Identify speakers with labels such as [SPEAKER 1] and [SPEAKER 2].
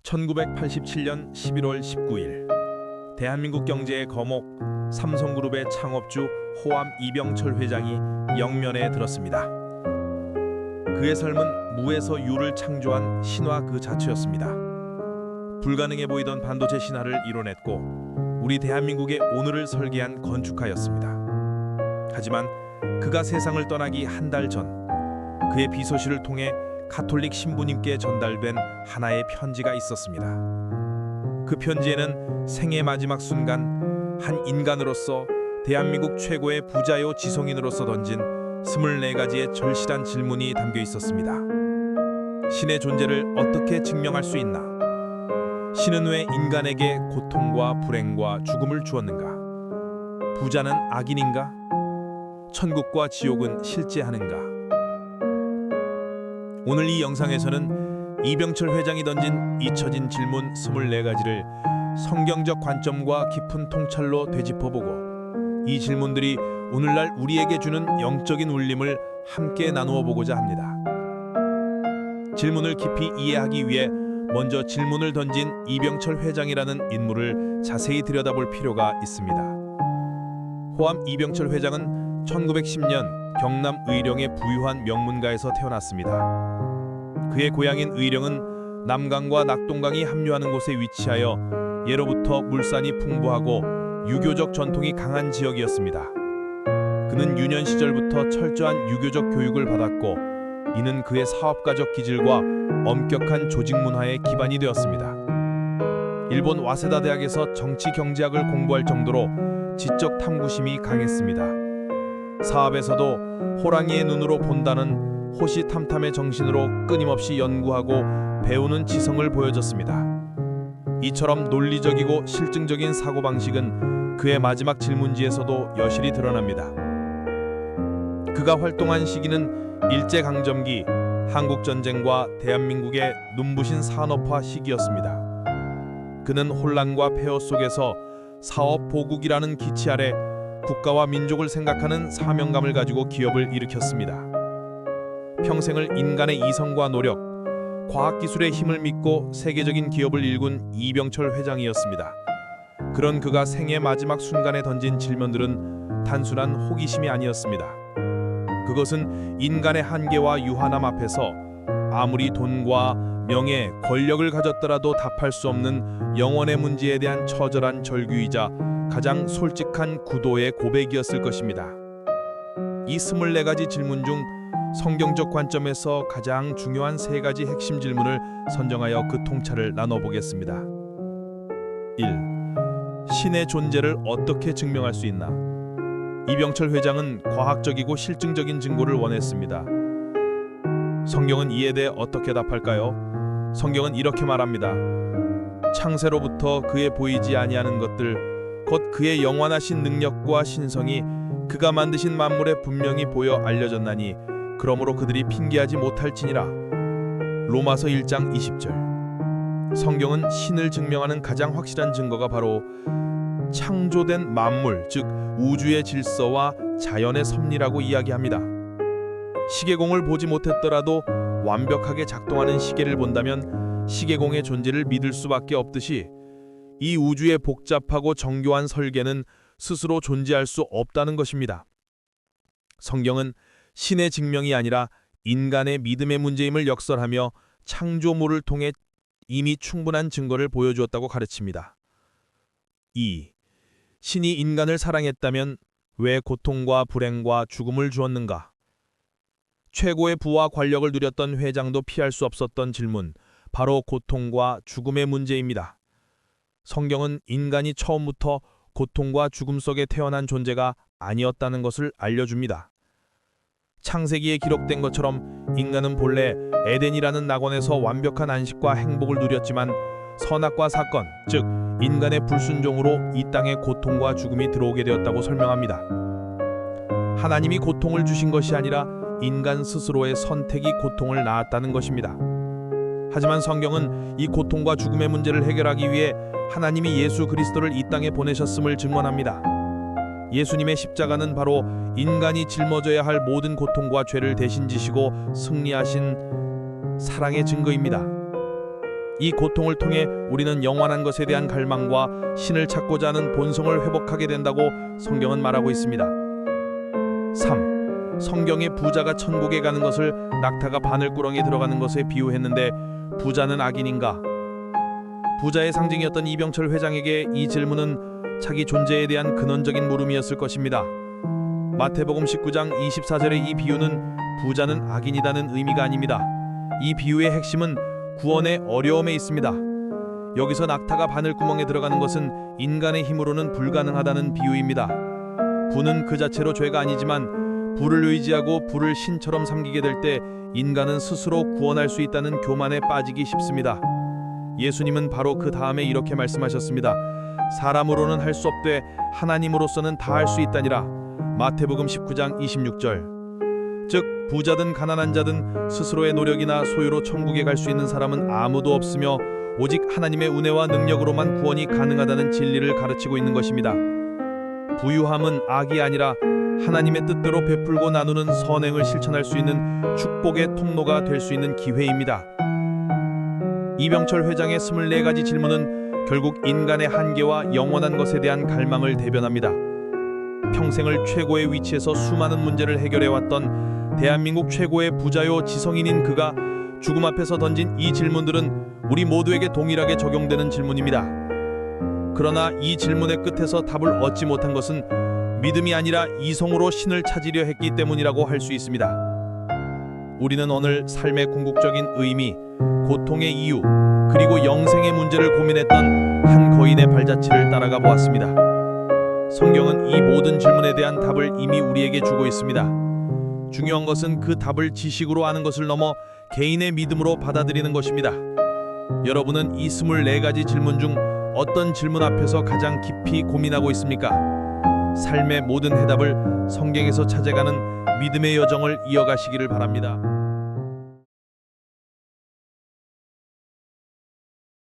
[SPEAKER 1] 1987년 11월 19일 대한민국 경제의 거목 삼성그룹의 창업주 호암 이병철 회장이 영면에 들었습니다. 그의 삶은 무에서 유를 창조한 신화 그 자체였습니다. 불가능해 보이던 반도체 신화를 이뤄냈고 우리 대한민국의 오늘을 설계한 건축가였습니다. 하지만 그가 세상을 떠나기 한 달 전 그의 비서실을 통해 가톨릭 신부님께 전달된 하나의 편지가 있었습니다. 그 편지에는 생애 마지막 순간 한 인간으로서 대한민국 최고의 부자요 지성인으로서 던진 24가지의 절실한 질문이 담겨 있었습니다. 신의 존재를 어떻게 증명할 수 있나? 신은 왜 인간에게 고통과 불행과 죽음을 주었는가? 부자는 악인인가? 천국과 지옥은 실제하는가? 오늘 이 영상에서는 이병철 회장이 던진 잊혀진 질문 24가지를 성경적 관점과 깊은 통찰로 되짚어보고 이 질문들이 오늘날 우리에게 주는 영적인 울림을 함께 나누어 보고자 합니다. 질문을 깊이 이해하기 위해 먼저 질문을 던진 이병철 회장이라는 인물을 자세히 들여다볼 필요가 있습니다. 호암 이병철 회장은 1910년 경남 의령의 부유한 명문가에서 태어났습니다. 그의 고향인 의령은 남강과 낙동강이 합류하는 곳에 위치하여 예로부터 물산이 풍부하고 유교적 전통이 강한 지역이었습니다. 그는 유년 시절부터 철저한 유교적 교육을 받았고 이는 그의 사업가적 기질과 엄격한 조직 문화의 기반이 되었습니다. 일본 와세다 대학에서 정치 경제학을 공부할 정도로 지적 탐구심이 강했습니다. 사업에서도 호랑이의 눈으로 본다는 호시탐탐의 정신으로 끊임없이 연구하고 배우는 지성을 보여줬습니다. 이처럼 논리적이고 실증적인 사고방식은 그의 마지막 질문지에서도 여실히 드러납니다. 그가 활동한 시기는 일제강점기, 한국전쟁과 대한민국의 눈부신 산업화 시기였습니다. 그는 혼란과 폐허 속에서 사업보국이라는 기치 아래 국가와 민족을 생각하는 사명감을 가지고 기업을 일으켰습니다. 평생을 인간의 이성과 노력, 과학기술의 힘을 믿고 세계적인 기업을 일군 이병철 회장이었습니다. 그런 그가 생애 마지막 순간에 던진 질문들은 단순한 호기심이 아니었습니다. 그것은 인간의 한계와 유한함 앞에서 아무리 돈과 명예, 권력을 가졌더라도 답할 수 없는 영혼의 문제에 대한 처절한 절규이자 가장 솔직한 구도의 고백이었을 것입니다. 이 24가지 질문 중 성경적 관점에서 가장 중요한 3가지 핵심 질문을 선정하여 그 통찰을 나눠보겠습니다. 1. 신의 존재를 어떻게 증명할 수 있나? 이병철 회장은 과학적이고 실증적인 증거를 원했습니다. 성경은 이에 대해 어떻게 답할까요? 성경은 이렇게 말합니다. 창세로부터 그의 보이지 아니하는 것들 곧 그의 영원하신 능력과 신성이 그가 만드신 만물에 분명히 보여 알려졌나니 그러므로 그들이 핑계하지 못할지니라. 로마서 1장 20절. 성경은 신을 증명하는 가장 확실한 증거가 바로 창조된 만물, 즉 우주의 질서와 자연의 섭리라고 이야기합니다. 시계공을 보지 못했더라도 완벽하게 작동하는 시계를 본다면 시계공의 존재를 믿을 수밖에 없듯이 이 우주의 복잡하고 정교한 설계는 스스로 존재할 수 없다는 것입니다. 성경은 신의 증명이 아니라 인간의 믿음의 문제임을 역설하며 창조물을 통해 이미 충분한 증거를 보여주었다고 가르칩니다. 2. 신이 인간을 사랑했다면 왜 고통과 불행과 죽음을 주었는가? 최고의 부와 권력을 누렸던 회장도 피할 수 없었던 질문, 바로 고통과 죽음의 문제입니다. 성경은 인간이 처음부터 고통과 죽음 속에 태어난 존재가 아니었다는 것을 알려줍니다. 창세기에 기록된 것처럼 인간은 본래 에덴이라는 낙원에서 완벽한 안식과 행복을 누렸지만 선악과 사건, 즉 인간의 불순종으로 이 땅에 고통과 죽음이 들어오게 되었다고 설명합니다. 하나님이 고통을 주신 것이 아니라 인간 스스로의 선택이 고통을 낳았다는 것입니다. 하지만 성경은 이 고통과 죽음의 문제를 해결하기 위해 하나님이 예수 그리스도를 이 땅에 보내셨음을 증언합니다. 예수님의 십자가는 바로 인간이 짊어져야 할 모든 고통과 죄를 대신 지시고 승리하신 사랑의 증거입니다. 이 고통을 통해 우리는 영원한 것에 대한 갈망과 신을 찾고자 하는 본성을 회복하게 된다고 성경은 말하고 있습니다. 3. 성경의 부자가 천국에 가는 것을 낙타가 바늘구렁이에 들어가는 것에 비유했는데 부자는 악인인가? 부자의 상징이었던 이병철 회장에게 이 질문은 자기 존재에 대한 근원적인 물음이었을 것입니다. 마태복음 19장 24절의 이 비유는 부자는 악인이라는 의미가 아닙니다. 이 비유의 핵심은 구원의 어려움에 있습니다. 여기서 낙타가 바늘구멍에 들어가는 것은 인간의 힘으로는 불가능하다는 비유입니다. 부는 그 자체로 죄가 아니지만 부를 의지하고 부를 신처럼 삼기게 될 때 인간은 스스로 구원할 수 있다는 교만에 빠지기 쉽습니다. 예수님은 바로 그 다음에 이렇게 말씀하셨습니다. 사람으로는 할 수 없되 하나님으로서는 다 할 수 있다니라. 마태복음 19장 26절. 즉 부자든 가난한 자든 스스로의 노력이나 소유로 천국에 갈 수 있는 사람은 아무도 없으며 오직 하나님의 은혜와 능력으로만 구원이 가능하다는 진리를 가르치고 있는 것입니다. 부유함은 악이 아니라 하나님의 뜻대로 베풀고 나누는 선행을 실천할 수 있는 축복의 통로가 될 수 있는 기회입니다. 이병철 회장의 24가지 질문은 결국 인간의 한계와 영원한 것에 대한 갈망을 대변합니다. 평생을 최고의 위치에서 수많은 문제를 해결해왔던 대한민국 최고의 부자요 지성인인 그가 죽음 앞에서 던진 이 질문들은 우리 모두에게 동일하게 적용되는 질문입니다. 그러나 이 질문의 끝에서 답을 얻지 못한 것은 믿음이 아니라 이성으로 신을 찾으려 했기 때문이라고 할 수 있습니다. 우리는 오늘 삶의 궁극적인 의미, 고통의 이유, 그리고 영생의 문제를 고민했던 한 거인의 발자취를 따라가 보았습니다. 성경은 이 모든 질문에 대한 답을 이미 우리에게 주고 있습니다. 중요한 것은 그 답을 지식으로 아는 것을 넘어 개인의 믿음으로 받아들이는 것입니다. 여러분은 이 24가지 질문 중 어떤 질문 앞에서 가장 깊이 고민하고 있습니까? 삶의 모든 해답을 성경에서 찾아가는 믿음의 여정을 이어가시기를 바랍니다.